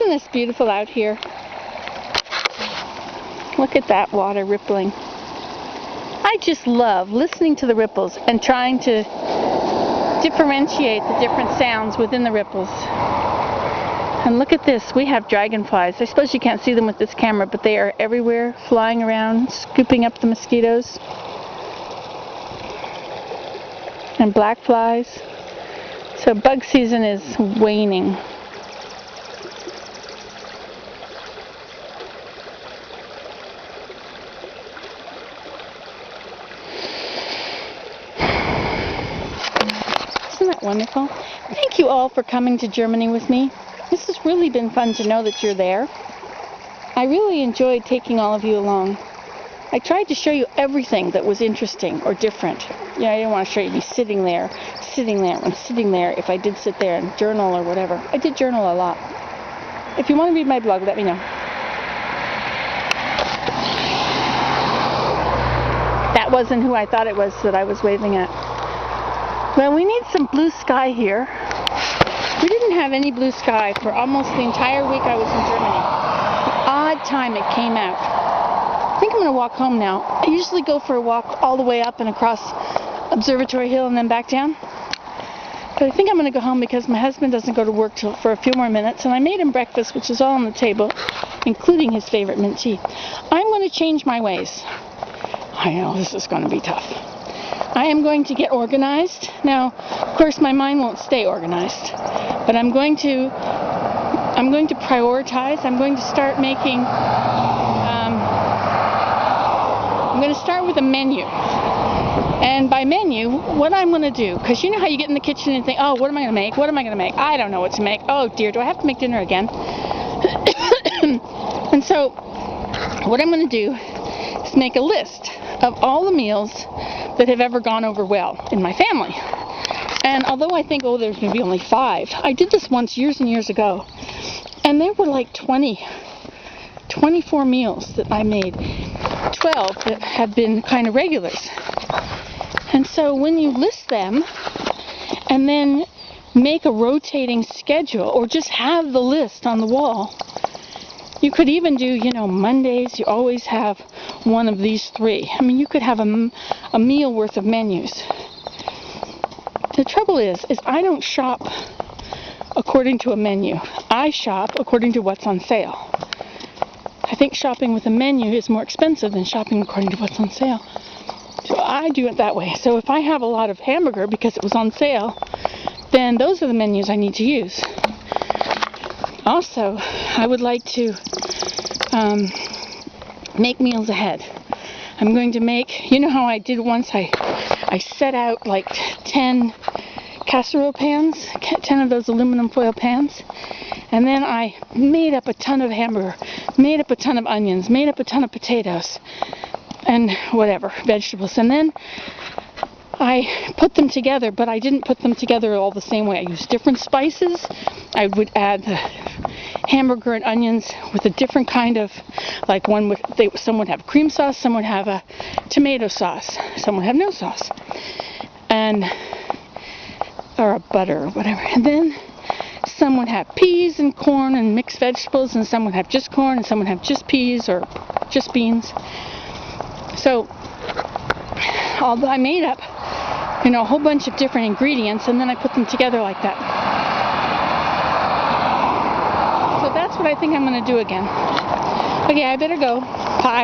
Isn't this beautiful out here? Look at that water rippling. I just love listening to the ripples and trying to differentiate the different sounds within the ripples. And look at this, we have dragonflies. I suppose you can't see them with this camera, but they are everywhere, flying around, scooping up the mosquitoes. And black flies. So bug season is waning. Isn't that wonderful? Thank you all for coming to Germany with me. This has really been fun to know that you're there. I really enjoyed taking all of you along. I tried to show you everything that was interesting or different. Yeah, I didn't want to show you me sitting there, if I did sit there and journal or whatever. I did journal a lot. If you want to read my blog, let me know. That wasn't who I thought it was that I was waving at. Well, we need some blue sky here. We didn't have any blue sky for almost the entire week I was in Germany. The odd time it came out. I think I'm going to walk home now. I usually go for a walk all the way up and across Observatory Hill and then back down. But I think I'm going to go home because my husband doesn't go to work for a few more minutes, and I made him breakfast, which is all on the table, including his favorite mint tea. I'm going to change my ways. I know this is going to be tough. I am going to get organized. Now, of course, my mind won't stay organized, but I'm going to prioritize. I'm going to start making. I'm going to start with a menu. And by menu, what I'm going to do, because you know how you get in the kitchen and think, oh, what am I going to make? What am I going to make? I don't know what to make. Oh dear, do I have to make dinner again? And so, what I'm going to do is make a list of all the meals that have ever gone over well in my family. And although I think, oh, there's going to be only 5, I did this once years and years ago. And there were like 24 meals that I made, 12 that have been kind of regulars. And so when you list them and then make a rotating schedule or just have the list on the wall, you could even do, Mondays, you always have one of these 3. I mean, you could have a meal worth of menus. The trouble is I don't shop according to a menu. I shop according to what's on sale. I think shopping with a menu is more expensive than shopping according to what's on sale. So I do it that way. So if I have a lot of hamburger because it was on sale, then those are the menus I need to use. Also, I would like to make meals ahead. I'm going to make, you know how I did once, I set out like 10 casserole pans, 10 of those aluminum foil pans, and then I made up a ton of hamburger, made up a ton of onions, made up a ton of potatoes, and whatever, vegetables, and then I put them together, but I didn't put them together all the same way. I used different spices. I would add the hamburger and onions with a different kind of, like some would have cream sauce, some would have a tomato sauce, some would have no sauce, or a butter or whatever. And then some would have peas and corn and mixed vegetables, and some would have just corn, and some would have just peas or just beans. So, although I made up, a whole bunch of different ingredients, and then I put them together like that. So that's what I think I'm going to do again. Okay, I better go. Bye.